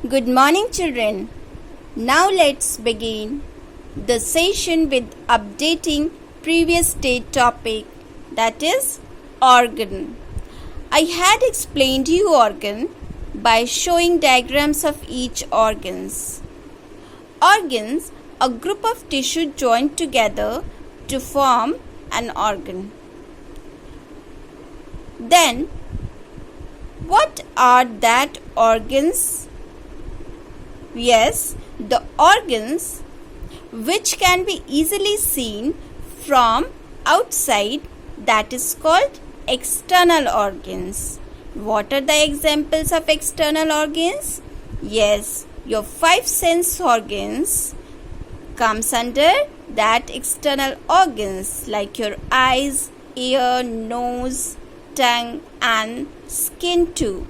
Good morning, children. Now let's begin the session with updating previous day topic, that is organ. I had explained you organ by showing diagrams of each organs. Organs, a group of tissue joined together to form an organ. Then, what are that organs? Yes, the organs which can be easily seen from outside, that is called external organs. What are the examples of external organs? Yes, your 5 sense organs comes under that external organs, like your eyes, ear, nose, tongue and skin too.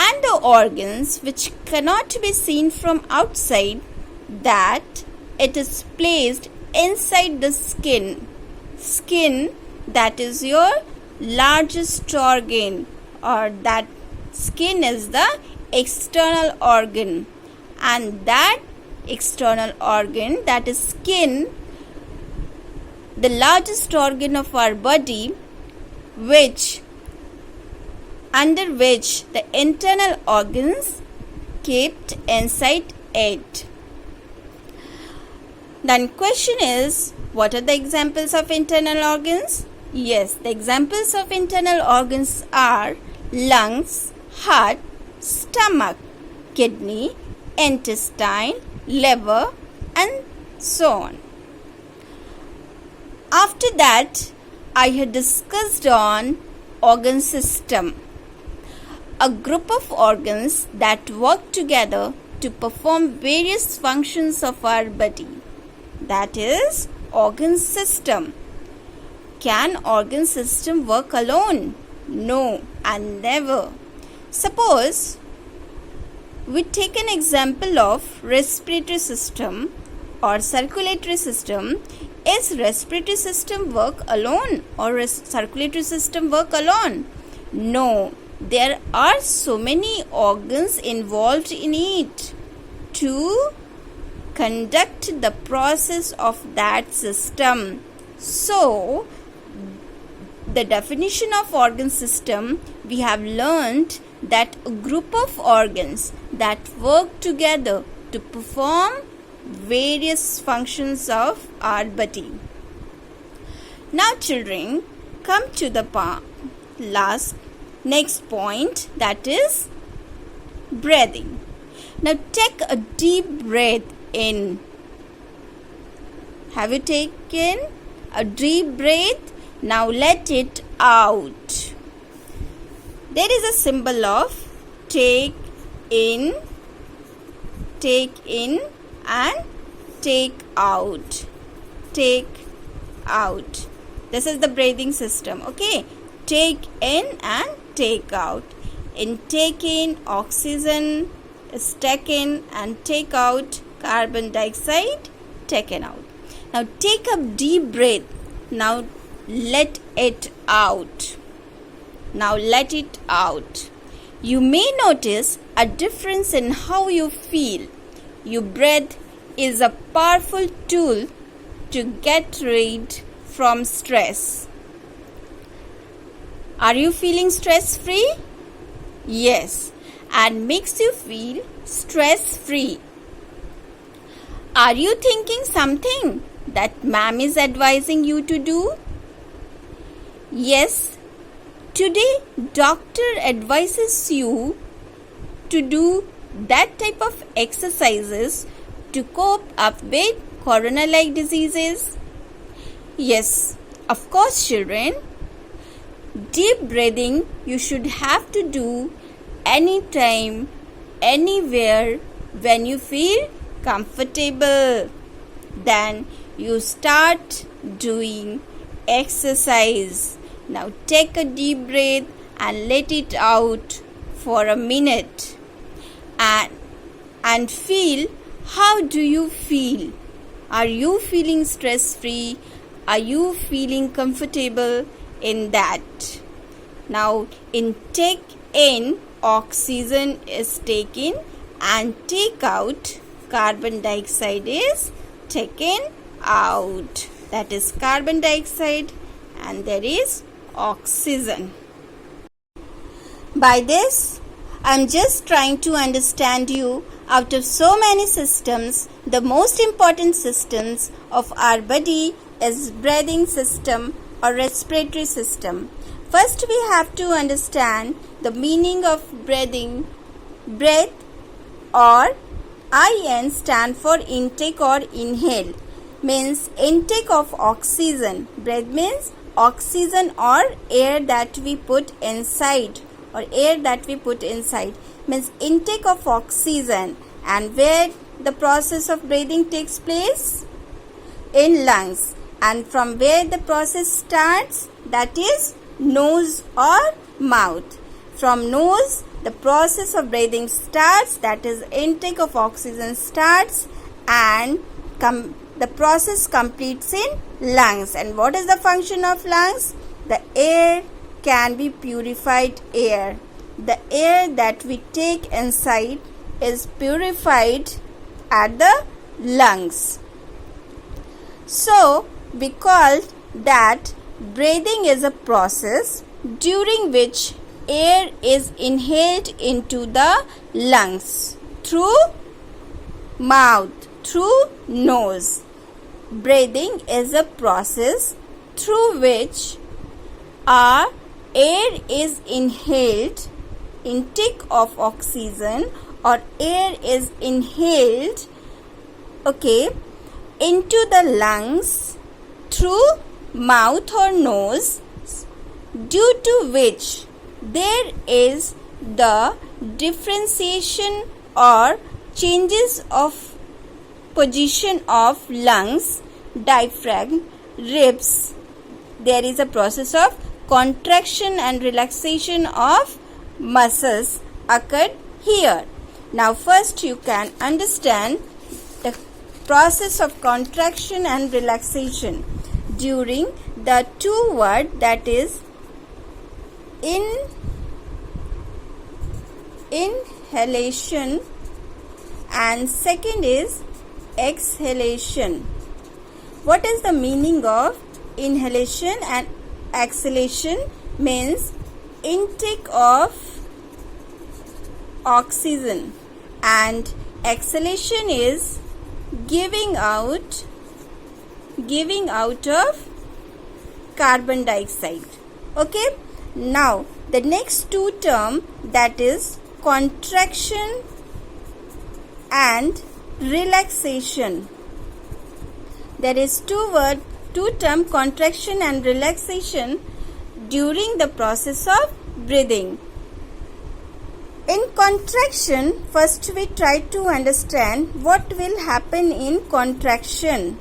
And the organs which cannot be seen from outside, that it is placed inside the skin. Skin, that is your largest organ, or that skin is the external organ, and that external organ, that is skin, the largest organ of our body, under which the internal organs kept inside it. Then question is, what are the examples of internal organs? Yes, the examples of internal organs are lungs, heart, stomach, kidney, intestine, liver and so on. After that, I had discussed on organ system, a group of organs that work together to perform various functions of our body. That is organ system. Can organ system work alone? No, and never. Suppose we take an example of respiratory system or circulatory system. Is respiratory system work alone or circulatory system work alone? No, there are so many organs involved in it to conduct the process of that system. So, the definition of organ system, we have learned that a group of organs that work together to perform various functions of our body. Now children, come to the next point, that is breathing. Now take a deep breath in. Have you taken a deep breath? Now let it out. There is a symbol of take in and take out. Take out. This is the breathing system. Okay. Take in and take out. In take in, oxygen is taken, and take out, carbon dioxide taken out. Now take a deep breath. Now let it out. Now let it out. You may notice a difference in how you feel. Your breath is a powerful tool to get rid from stress. Are you feeling stress free? Yes, and makes you feel stress free. Are you thinking something that ma'am is advising you to do? Yes, today doctor advises you to do that type of exercises to cope up with corona-like diseases. Yes, of course children. Deep breathing you should have to do anytime, anywhere when you feel comfortable. Then you start doing exercise. Now take a deep breath and let it out for a minute. And feel, how do you feel? Are you feeling stress free? Are you feeling comfortable in that? Now in take in, oxygen is taken and take out, carbon dioxide is taken out. That is carbon dioxide and there is oxygen. By this, I am just trying to understand you, out of so many systems, the most important systems of our body is breathing system or respiratory system. First we have to understand the meaning of breathing. Breath or IN stand for intake or inhale, means intake of oxygen. Breath means oxygen or air that we put inside, means intake of oxygen. And where the process of breathing takes place? In lungs. And from where the process starts? That is nose or mouth. From nose the process of breathing starts, that is intake of oxygen starts, and the process completes in lungs. And what is the function of lungs? The air can be purified air. The air that we take inside is purified at the lungs. So we call that breathing is a process during which air is inhaled into the lungs through mouth, through nose. Breathing is a process through which our air is inhaled, intake of oxygen or air is inhaled, into the lungs through mouth or nose, due to which there is the differentiation or changes of position of lungs, diaphragm, ribs. There is a process of contraction and relaxation of muscles occurred here. Now first you can understand the process of contraction and relaxation during the two words, that is inhalation and second is exhalation. What is the meaning of inhalation and exhalation? Means intake of oxygen and exhalation is giving out of carbon dioxide. Now the next two term, that is contraction and relaxation. There is two term, contraction and relaxation, during the process of breathing. In contraction, first we try to understand what will happen in contraction.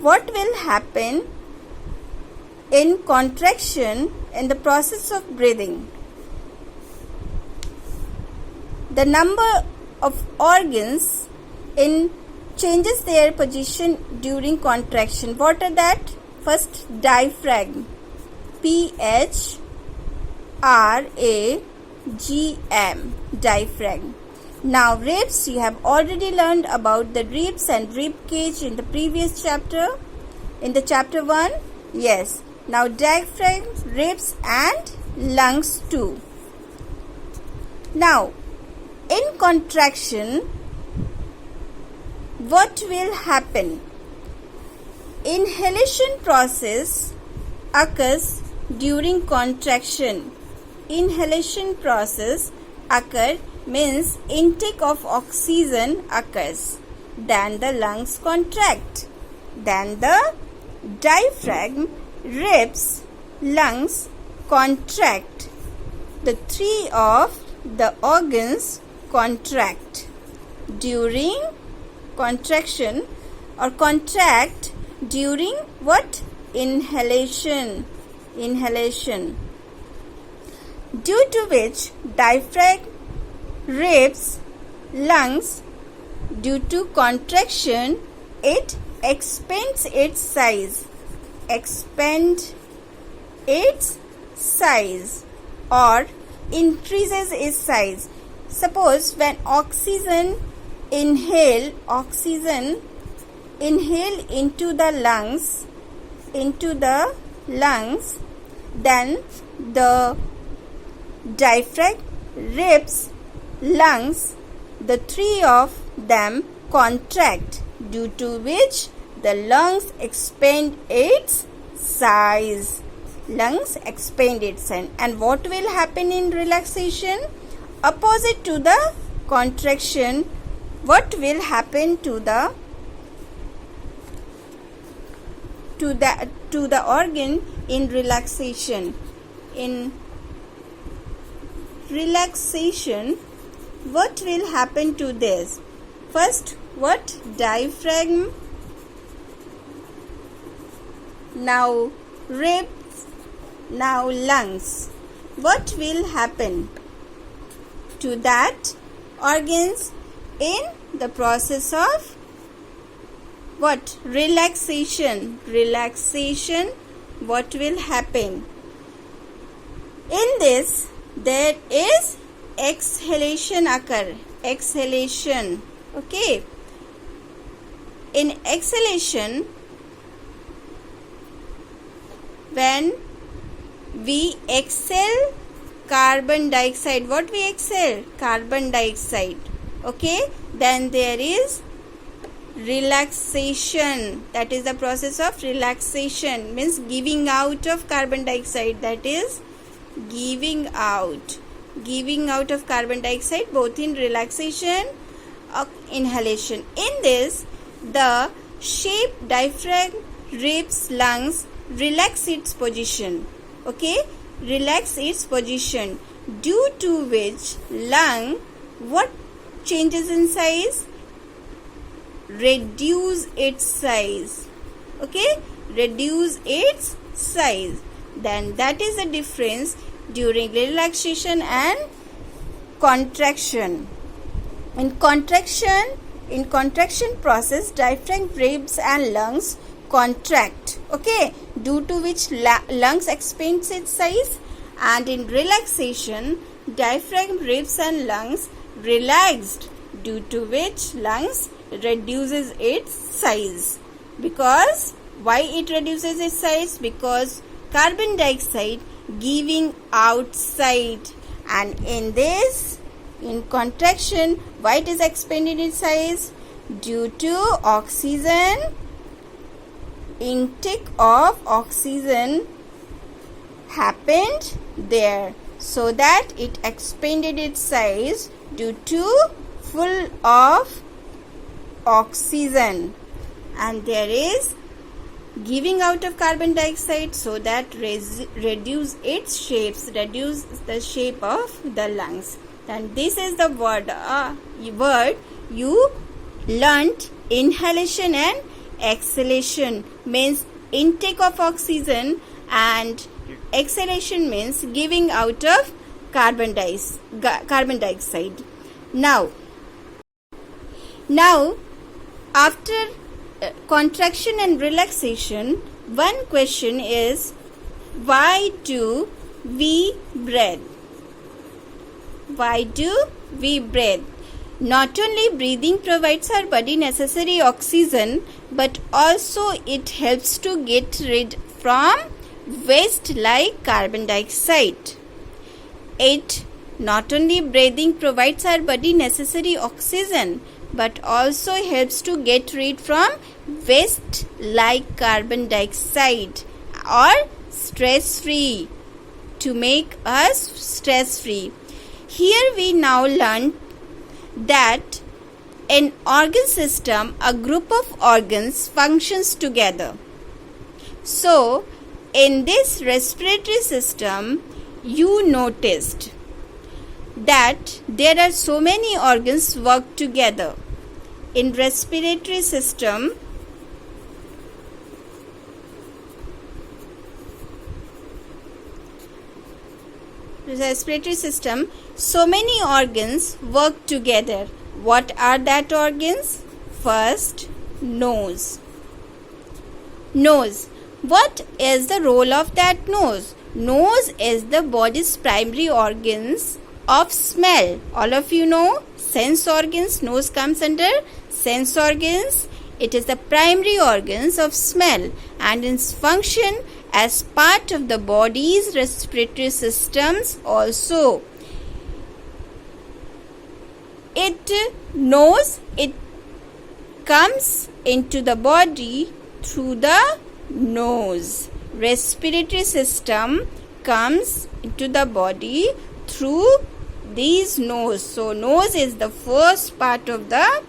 What will happen in contraction in the process of breathing? The number of organs changes their position during contraction. What are that? First, diaphragm, PHRAGM, diaphragm. Now ribs, you have already learned about the ribs and rib cage in the previous chapter, in the chapter 1. Yes. Now diaphragm, ribs and lungs too. Now in contraction, what will happen? Inhalation process occurs during contraction. Inhalation process occurs means intake of oxygen occurs. Then the lungs contract. Then the diaphragm, ribs, lungs contract. The three of the organs contract during contraction or contract during what? Inhalation. Due to which diaphragm, ribs, lungs, due to contraction, it expands its size. Or increases its size. Suppose when oxygen inhale into the lungs, then the diaphragm, ribs, lungs, the three of them contract, due to which the lungs expand its size. And what will happen in relaxation? Opposite to the contraction, what will happen to the organ in relaxation? In relaxation, what will happen to this? First, what? Diaphragm, now ribs, now lungs. What will happen to that organs in the process of what? Relaxation. What will happen? In this, there is exhalation occur. Okay. In exhalation, when we exhale carbon dioxide, what we exhale? Carbon dioxide. Okay. Then there is relaxation. That is the process of relaxation, means giving out of carbon dioxide. That is giving out of carbon dioxide, both in relaxation or inhalation. In this, the shape diaphragm, ribs, lungs relax its position. Okay, relax its position, due to which lung, what changes in size? Reduce its size. Okay, reduce its size. Then that is the difference during relaxation and contraction. In contraction process, diaphragm, ribs and lungs contract. Okay, due to which lungs expands its size. And in relaxation, diaphragm, ribs and lungs relaxed, due to which lungs reduces its size. Because why it reduces its size? Because carbon dioxide giving outside, and in this, in contraction, why it is expanded its size? Due to oxygen, intake of oxygen happened there, so that it expanded its size due to full of oxygen. And there is giving out of carbon dioxide, so that reduce the shape of the lungs. And this is the word you learnt: inhalation and exhalation, means intake of oxygen, and exhalation means giving out of carbon dioxide. Now after contraction and relaxation, one question is, why do we breathe? Not only breathing provides our body necessary oxygen, but also it helps to get rid from waste like carbon dioxide. Not only breathing provides our body necessary oxygen, but also helps to get rid from waste like carbon dioxide, or stress free, to make us stress free. Here we now learn that in organ system, a group of organs functions together. So in this respiratory system, you noticed that there are so many organs work together. In respiratory system, so many organs work together. What are that organs? First, nose. What is the role of that nose? Nose is the body's primary organs of smell. All of you know sense organs. Nose comes under sense organs. It is the primary organs of smell and its function as part of the body's respiratory systems also. It comes into the body through the nose. Respiratory system comes into the body through these nose. So nose is the first part of the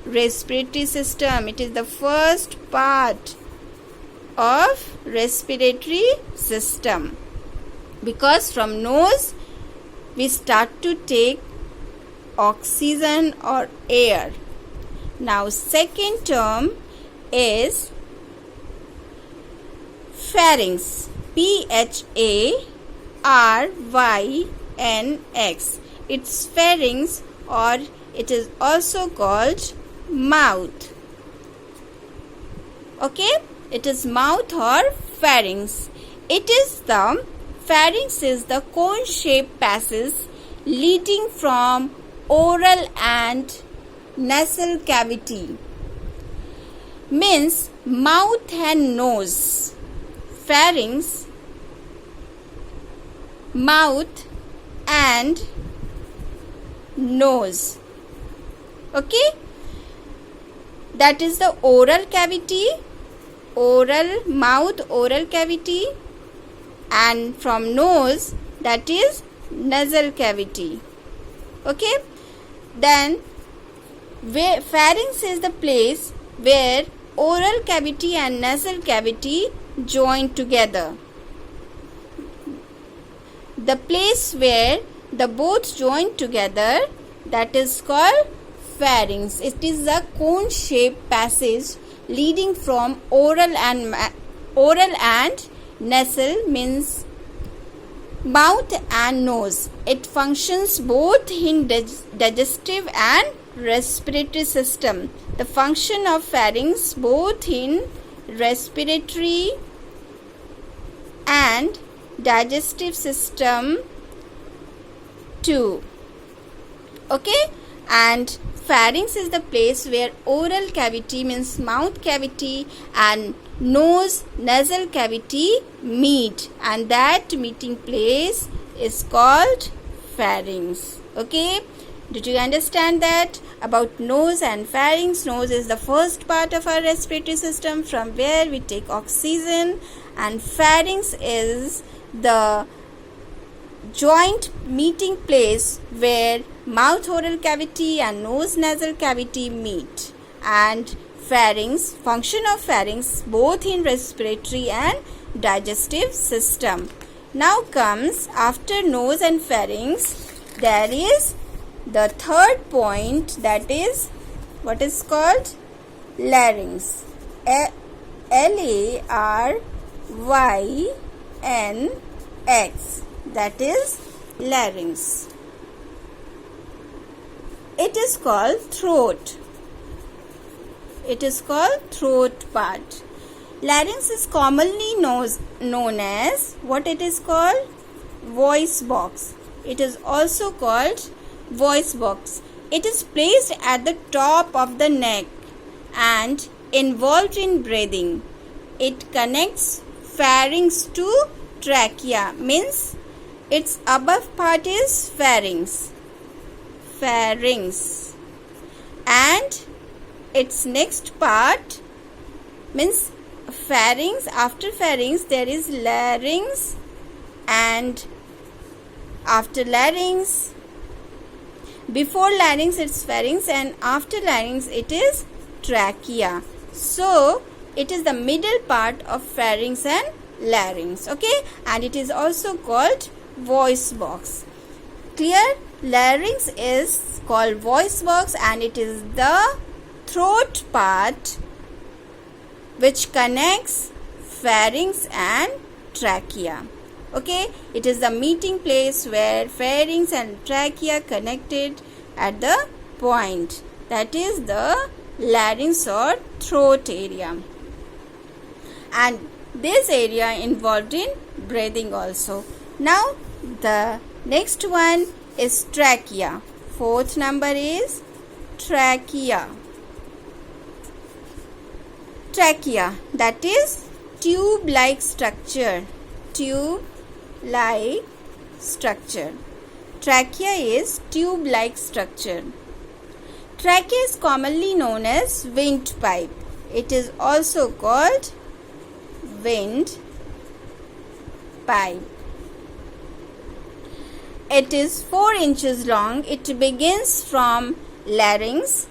respiratory system. It is the first part of respiratory system, because from nose we start to take oxygen or air. Now second term is pharynx. Pharynx. It's pharynx, or it is also called mouth. Okay, it is mouth or pharynx. Pharynx is the cone-shaped passage leading from oral and nasal cavity. Means mouth and nose. Pharynx, mouth and nose. Okay, that is the oral cavity, oral cavity, and from nose, that is nasal cavity. Okay, then pharynx is the place where oral cavity and nasal cavity join together. The place where the both join together, that is called pharynx. It is a cone-shaped passage leading from oral and nasal, means mouth and nose. It functions both in digestive and respiratory system. The function of pharynx both in respiratory and digestive system too. Okay, and pharynx is the place where oral cavity, means mouth cavity, and nose nasal cavity meet, and that meeting place is called pharynx. Okay, did you understand that about nose and pharynx? Nose is the first part of our respiratory system from where we take oxygen, and pharynx is the joint meeting place where mouth oral cavity and nose nasal cavity meet. And pharynx, function of pharynx both in respiratory and digestive system. Now comes, after nose and pharynx, there is the third point, that is what is called larynx. Larynx, that is larynx. It is called throat. It is called throat part. Larynx is commonly known as what it is called? Voice box. It is also called voice box. It is placed at the top of the neck and involved in breathing. It connects pharynx to trachea, means its above part is pharynx, and its next part means pharynx. After pharynx there is larynx, and after larynx, before larynx it's pharynx, and after larynx it is trachea. So it is the middle part of pharynx and larynx. Okay, and it is also called voice box. Clear? Larynx is called voice box, and it is the throat part which connects pharynx and trachea. Okay, it is the meeting place where pharynx and trachea connected at the point, that is the larynx or throat area. And this area involved in breathing also. Now the next one is trachea. Fourth number is trachea. Trachea, that is tube-like structure. Tube-like structure. Trachea is tube-like structure. Trachea is commonly known as windpipe. It is also called windpipe. It is 4 inches long. It begins from larynx.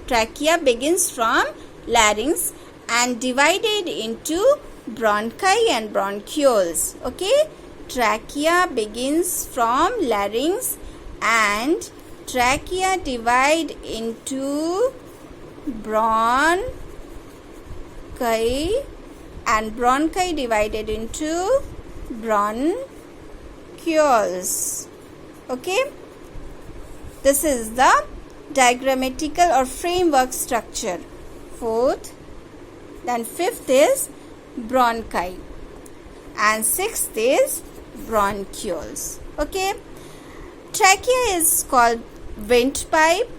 Trachea begins from larynx and divided into bronchi and bronchioles. Okay? Trachea begins from larynx and trachea divide into bronchi and bronchi divided into bronchioles. Okay? This is the diagrammatical or framework structure. Fourth, then fifth is bronchi and sixth is bronchioles. Okay? Trachea is called windpipe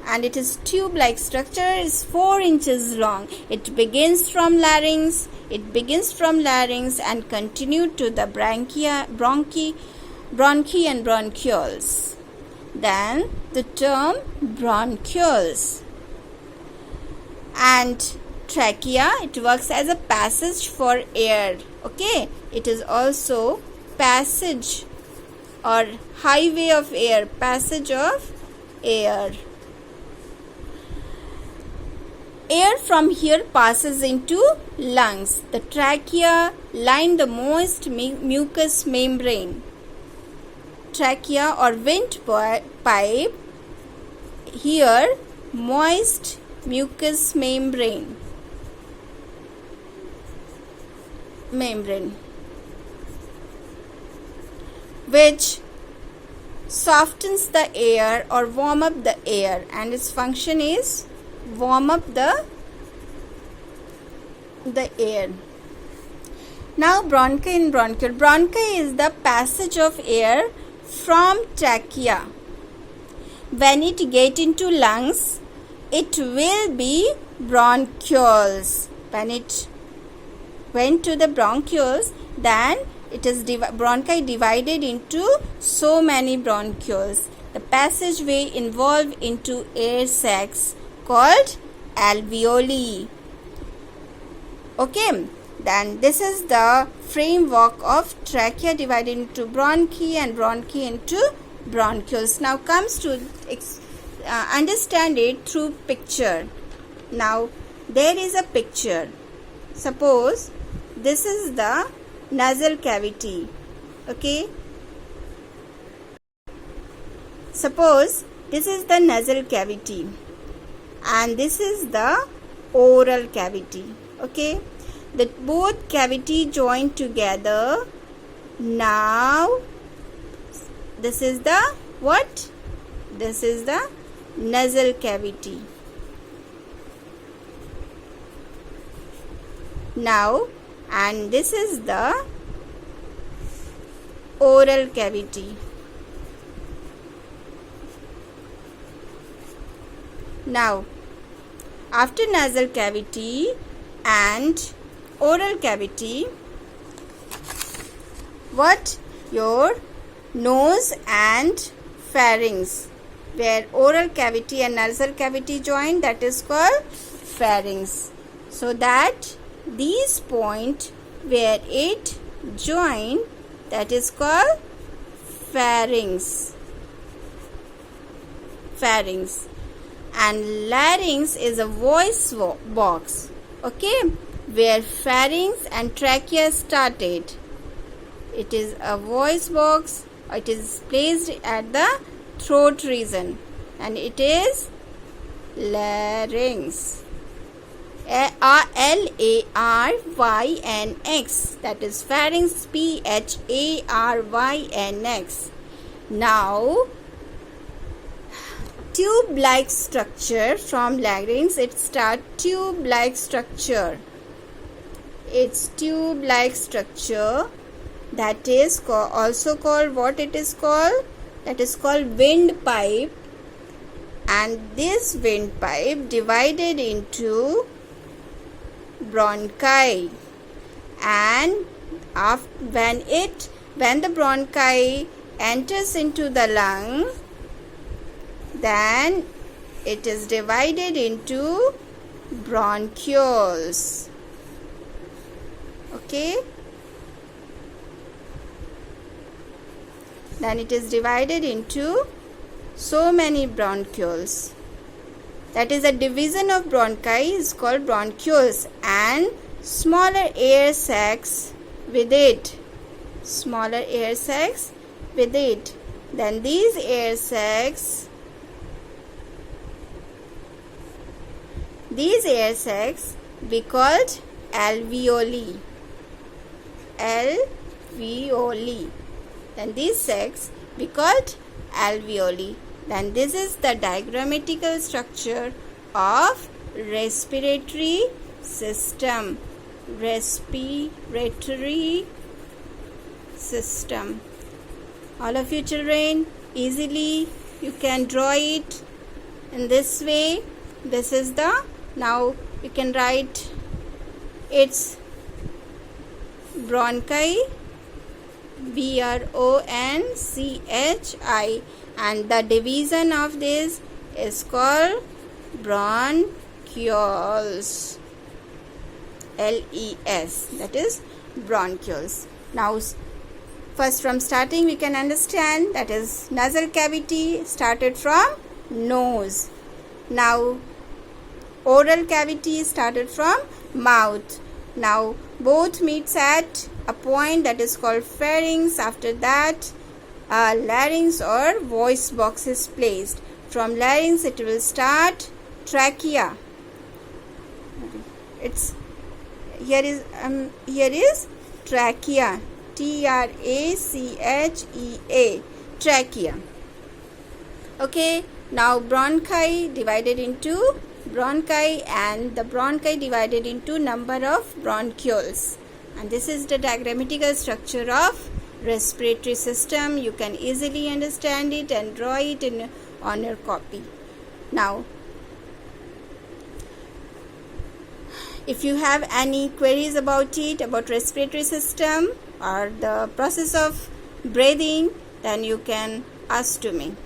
and it is tube-like structure, is 4 inches long. It begins from larynx. And continued to the bronchi and bronchioles. Then the term bronchioles. And trachea, it works as a passage for air. Okay, it is also passage or highway of air, passage of air. Air from here passes into lungs. The trachea line the moist mucous membrane. Trachea or windpipe, here moist mucous membrane, which softens the air or warm up the air, and its function is warm up the air. Now bronchi and bronchiole. Bronchi is the passage of air from trachea. When it get into lungs, it will be bronchioles. When it went to the bronchioles, then it is bronchi divided into so many bronchioles. The passageway involved into air sacs called alveoli. Okay, then this is the framework of trachea divided into bronchi and bronchi into bronchioles. Now comes to understand it through picture. Now there is a picture. Suppose this is the nasal cavity. Okay, suppose this is the nasal cavity and this is the oral cavity. Okay, the both cavity joined together. Now this is the what? This is the nasal cavity. Now, and this is the oral cavity. Now, after nasal cavity and oral cavity, what? Your nose and pharynx, where oral cavity and nasal cavity join, that is called pharynx. So that these point where it join, that is called pharynx. And larynx is a voice box. Okay, where pharynx and trachea started. It is a voice box. It is placed at the throat region and it is larynx. L-A-R-Y-N-X, that is pharynx, P-H-A-R-Y-N-X. Now, tube-like structure from larynx, it starts tube-like structure. its tube-like structure, that is also called, what it is called? That is called windpipe. And this windpipe divided into bronchi, and when the bronchi enters into the lung, then it is divided into bronchioles. Okay, then it is divided into so many bronchioles. That is, a division of bronchi is called bronchioles, and smaller air sacs with it. Then these air sacs be called alveoli. Then these sacs be called alveoli. Then this is the diagrammatical structure of respiratory system. All of you children, easily you can draw it in this way. This is now you can write its bronchi, bronchi, and the division of this is called bronchioles. LES, that is bronchioles. Now first from starting we can understand, that is nasal cavity started from nose. Now oral cavity started from mouth. Now both meets at a point that is called pharynx. After that larynx or voice box is placed. From larynx it will start trachea. Here is trachea, TRACHEA, trachea. Okay, now bronchi divided into bronchi, and the bronchi divided into number of bronchioles. And this is the diagrammatical structure of respiratory system. You can easily understand it and draw it on your copy. Now, if you have any queries about it, about respiratory system or the process of breathing, then you can ask to me.